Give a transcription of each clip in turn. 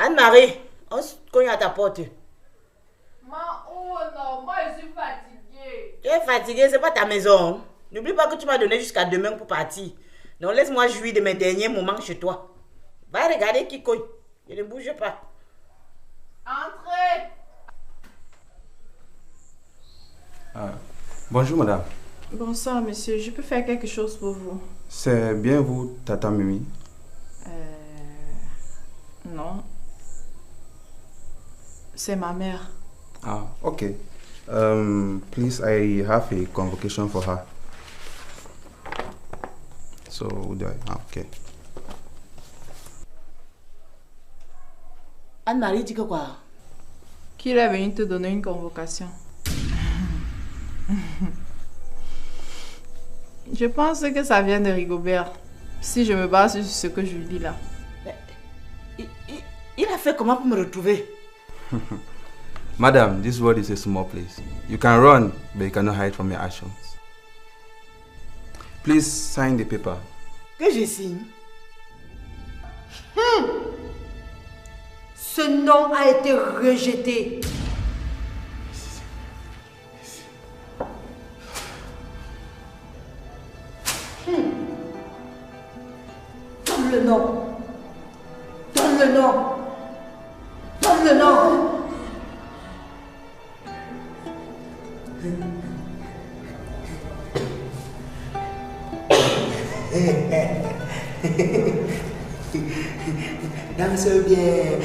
Anne-Marie, on se cogne à ta porte. Oh non, moi je suis fatiguée. Tu es fatiguée, c'est pas ta maison. N'oublie pas que tu m'as donné jusqu'à demain pour partir. Donc laisse-moi jouir de mes derniers moments chez toi. Va regarder qui cogne. Je ne bouge pas. Entrez. Bonjour madame. Bonsoir monsieur, je peux faire quelque chose pour vous? C'est bien vous, Tata Mimi? Non. C'est ma mère. Ah, okay. Please, I have a convocation for her. So, okay. Anne-Marie dit que quoi? Qu'il est venu te donner une convocation. Je pense que ça vient de Rigobert. Si je me base sur ce que je lui dis là. Il a fait comment pour me retrouver? Madam, this world is a small place. You can run, but you cannot hide from your actions. Please sign the paper. Que je signe? Ce nom a été rejeté. Donne le nom. Donne le nom. Donne le nom. Danse bien,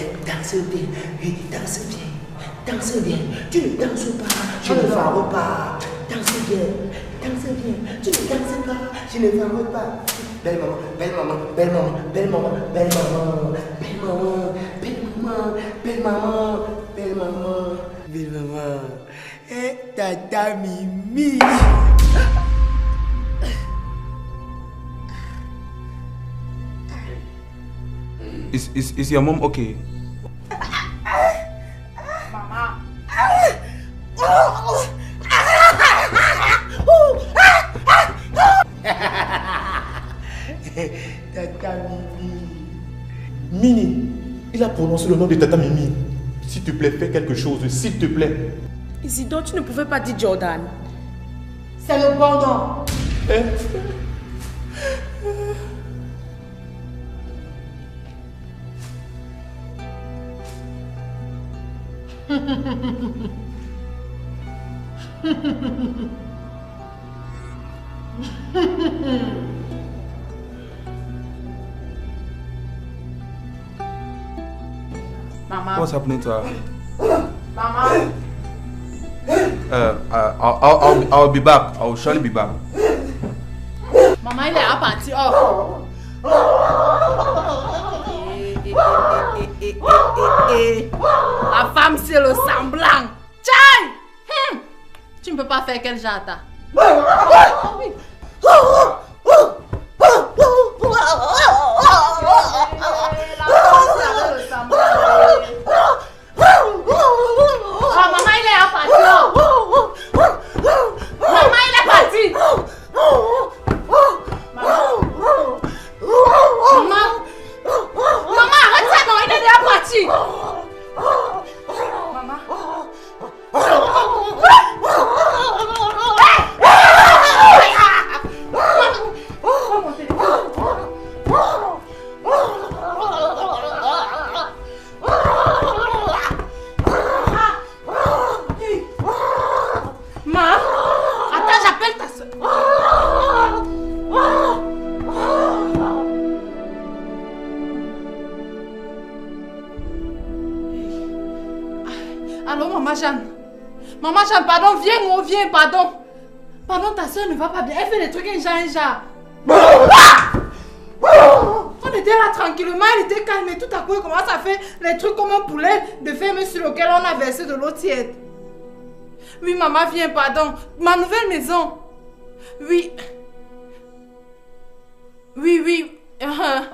oui, danse bien, danse bien. Tu ne danses pas, je ne fare pas. Danse bien, tu ne danses pas, je ne fare pas. Belle maman, belle maman, belle maman, belle maman, belle maman, belle maman, belle maman, belle maman, belle maman, belle maman. Et Tata Mimi. Is your mom okay? Maman. Tata Mimi. Mini, il a prononcé le nom de Tata Mimi. S'il te plaît, fais quelque chose, s'il te plaît. Isidore, tu ne pouvais pas dire Jordan. C'est le bon nom. Maman. What's happening to her? Maman. I'll be back. I'll surely be back. Maman, il est à partir. Oh. La femme, c'est le semblant. Tiens! Tu ne peux pas faire quel jata. Maman, il est à partir. Maman, il est parti. Maman, arrête ça, non, il est déjà parti. Maman. Attends, j'appelle ta soeur. Allô, Maman Jeanne. Maman Jeanne, pardon, viens, pardon. Pardon, ta soeur ne va pas bien. Elle fait des trucs un genre. On était là tranquillement, elle était calme et tout à coup, elle commence à faire les trucs comme un poulet de ferme sur lequel on a versé de l'eau tiède. Oui, maman, viens, pardon. Ma nouvelle maison. Oui. Oui.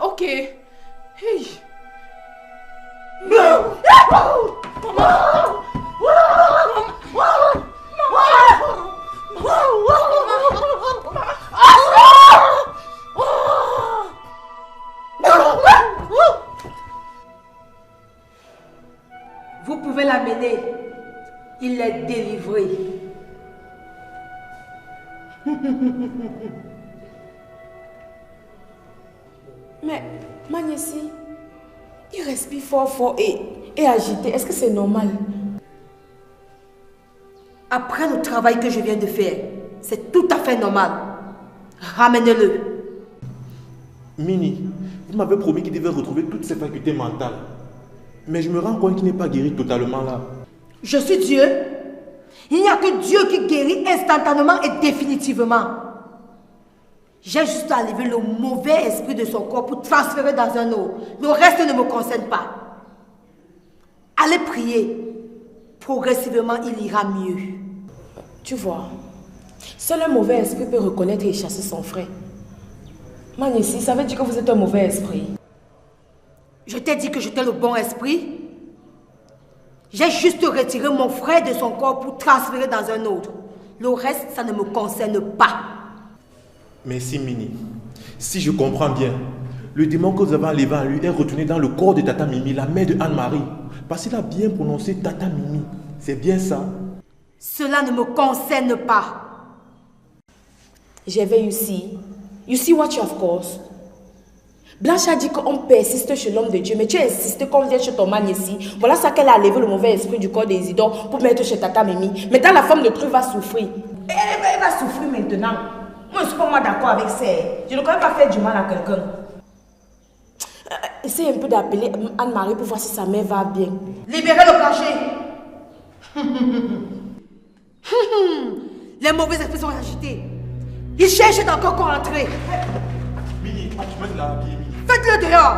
Ok. Hey. délivré. Mais, Magnessi, il respire fort et agité. Est-ce que c'est normal? Après le travail que je viens de faire, c'est tout à fait normal. Ramenez-le. Mini, vous m'avez promis qu'il devait retrouver toutes ses facultés mentales. Mais je me rends compte qu'il n'est pas guéri totalement là. Je suis Dieu. Il n'y a que Dieu qui guérit instantanément et définitivement. J'ai juste à enlever le mauvais esprit de son corps pour transférer dans un autre. Le reste ne me concerne pas. Allez prier. Progressivement, il ira mieux. Tu vois, seul un mauvais esprit peut reconnaître et chasser son frère. Magnessi, ça veut dire que vous êtes un mauvais esprit. Je t'ai dit que j'étais le bon esprit. J'ai juste retiré mon frère de son corps pour transférer dans un autre. Le reste, ça ne me concerne pas. Merci Mini. Si je comprends bien, le démon que vous avez enlevé en lui est retourné dans le corps de Tata Mimi, la mère de Anne-Marie. Parce qu'il a bien prononcé Tata Mimi. C'est bien ça? Cela ne me concerne pas. J'avais you see what you have caused. Blanche a dit qu'on persiste chez l'homme de Dieu, mais tu as insisté qu'on vienne chez ton Magnessi. Voilà ça qu'elle a enlevé le mauvais esprit du corps des idoles pour mettre chez Tata Mimi. Maintenant, la femme de Cru va souffrir. Elle va souffrir maintenant. Moi, je ne suis pas d'accord avec ça. Je ne connais pas faire du mal à quelqu'un. Essaye un peu d'appeler Anne-Marie pour voir si sa mère va bien. Libérez le plancher. Les mauvais esprits sont agités. Ils cherchent encore qu'on entre. Mini, tu mets là, Mini. Faites-le dehors.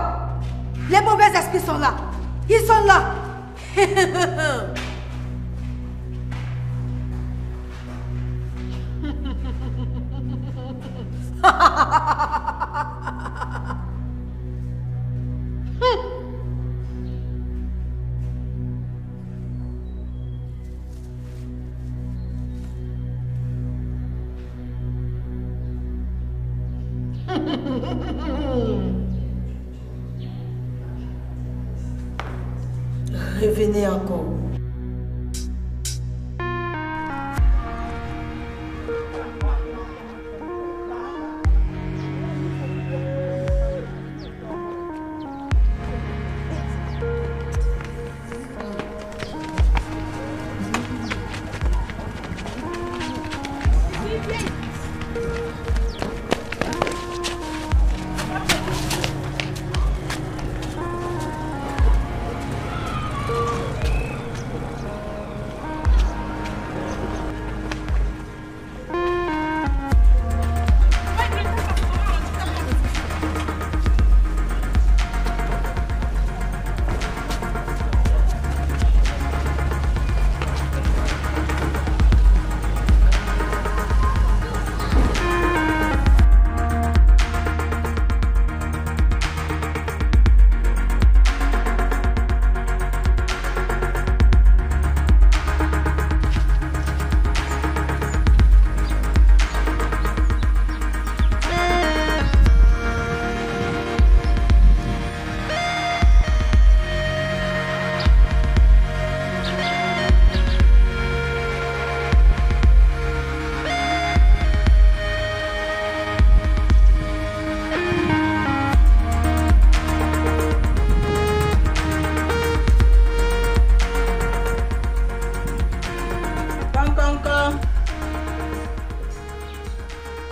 Les mauvais esprits sont là. Ils sont là. Revenez encore.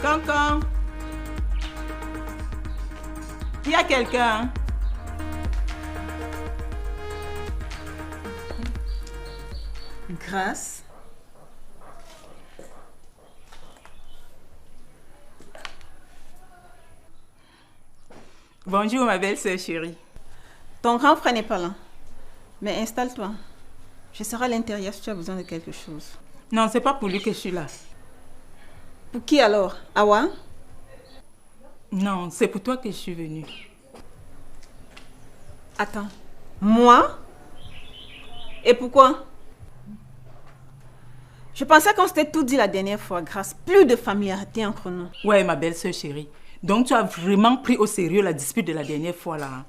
Cancan. Il y a quelqu'un. Grâce. Bonjour ma belle-sœur chérie. Ton grand frère n'est pas là. Mais installe-toi. Je serai à l'intérieur si tu as besoin de quelque chose. Non, c'est pas pour lui que je suis là. Pour qui alors? Awa? Non, c'est pour toi que je suis venue. Attends. Moi? Et pourquoi? Je pensais qu'on s'était tout dit la dernière fois, grâce plus de familiarité entre nous. Ouais, ma belle-sœur chérie. Donc tu as vraiment pris au sérieux la dispute de la dernière fois là.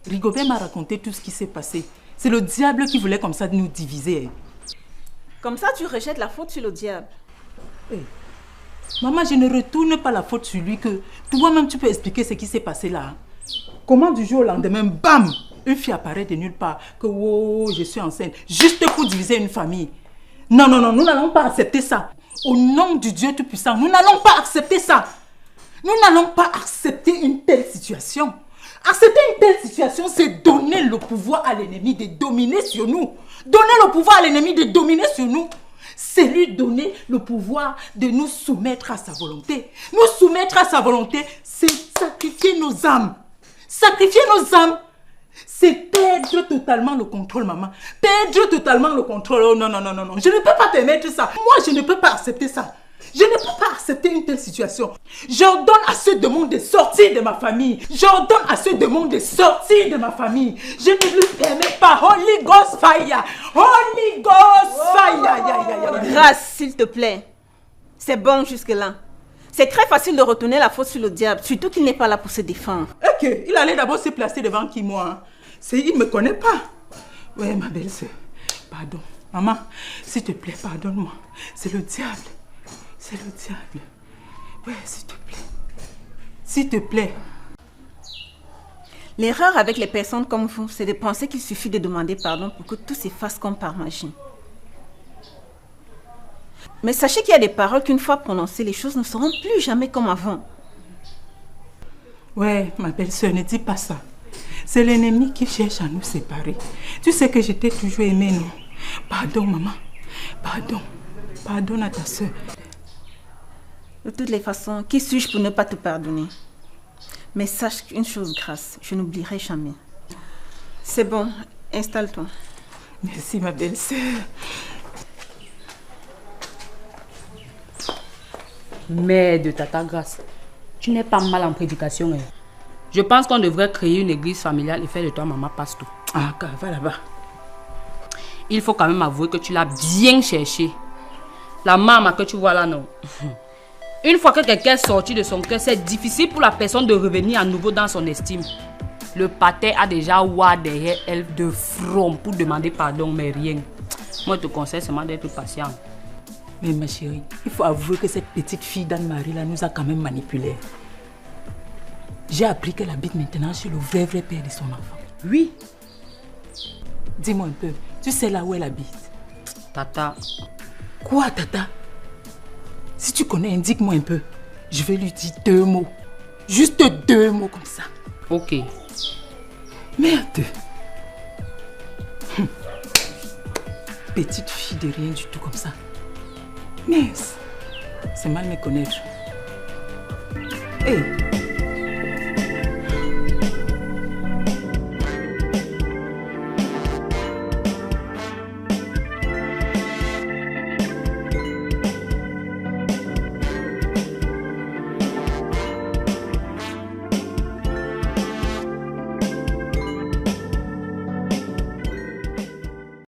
Rigobert m'a raconté tout ce qui s'est passé. C'est le diable qui voulait comme ça nous diviser. Comme ça, tu rejettes la faute sur le diable. Hey. Maman, je ne retourne pas la faute sur lui que toi-même tu peux expliquer ce qui s'est passé là. Comment du jour au lendemain, bam, une fille apparaît de nulle part, que oh, je suis enceinte, juste pour diviser une famille. Non, non, non, nous n'allons pas accepter ça. Au nom du Dieu Tout-Puissant, nous n'allons pas accepter ça. Nous n'allons pas accepter une telle situation. Accepter une telle situation, c'est donner le pouvoir à l'ennemi de dominer sur nous. Donner le pouvoir à l'ennemi de dominer sur nous. C'est lui donner le pouvoir de nous soumettre à sa volonté. Nous soumettre à sa volonté, c'est sacrifier nos âmes. Sacrifier nos âmes, c'est perdre totalement le contrôle, maman. Perdre totalement le contrôle. Oh non, non, non, non, non. Je ne peux pas permettre ça. Moi, je ne peux pas accepter ça. Je ne peux pas accepter une telle situation. J'ordonne à ceux de monde de sortir de ma famille. J'ordonne à ceux de monde de sortir de ma famille. Je ne lui permets pas. Holy Ghost fire. Holy Ghost fire. Grâce, s'il te plaît. C'est bon jusque-là. C'est très facile de retourner la faute sur le diable, surtout qu'il n'est pas là pour se défendre. Ok, il allait d'abord se placer devant qui, moi hein? Il ne me connaît pas. Ouais, ma belle-sœur. Pardon. Maman, s'il te plaît, pardonne-moi. C'est le diable. C'est le diable. Ouais, s'il te plaît. S'il te plaît. L'erreur avec les personnes comme vous, c'est de penser qu'il suffit de demander pardon pour que tout s'efface comme par magie. Mais sachez qu'il y a des paroles qu'une fois prononcées, les choses ne seront plus jamais comme avant. Ouais, ma belle-sœur, ne dis pas ça. C'est l'ennemi qui cherche à nous séparer. Tu sais que je t'ai toujours aimé, non? Pardon, maman. Pardon. Pardonne à ta soeur. De toutes les façons, qui suis-je pour ne pas te pardonner? Mais sache une chose, Grâce, je n'oublierai jamais. C'est bon, installe-toi. Merci, ma belle-sœur. Mère de Tata Grâce, tu n'es pas mal en prédication. Hein. Je pense qu'on devrait créer une église familiale et faire de toi maman pasteur. Ah, va là-bas. Il faut quand même avouer que tu l'as bien cherché. La maman que tu vois là, non. Une fois que quelqu'un est sorti de son cœur, c'est difficile pour la personne de revenir à nouveau dans son estime. Le pater a déjà ouah derrière elle de front pour demander pardon, mais rien. Moi, je te conseille seulement d'être patient. Mais ma chérie, il faut avouer que cette petite fille d'Anne-Marie là nous a quand même manipulés. J'ai appris qu'elle habite maintenant chez le vrai père de son enfant. Oui. Dis-moi un peu, tu sais là où elle habite? Tata. Quoi, Tata? Si tu connais, indique-moi un peu. Je vais lui dire 2 mots. Juste 2 mots comme ça. Ok. Merde. Petite fille de rien du tout comme ça. Mais c'est mal me connaître. Hey.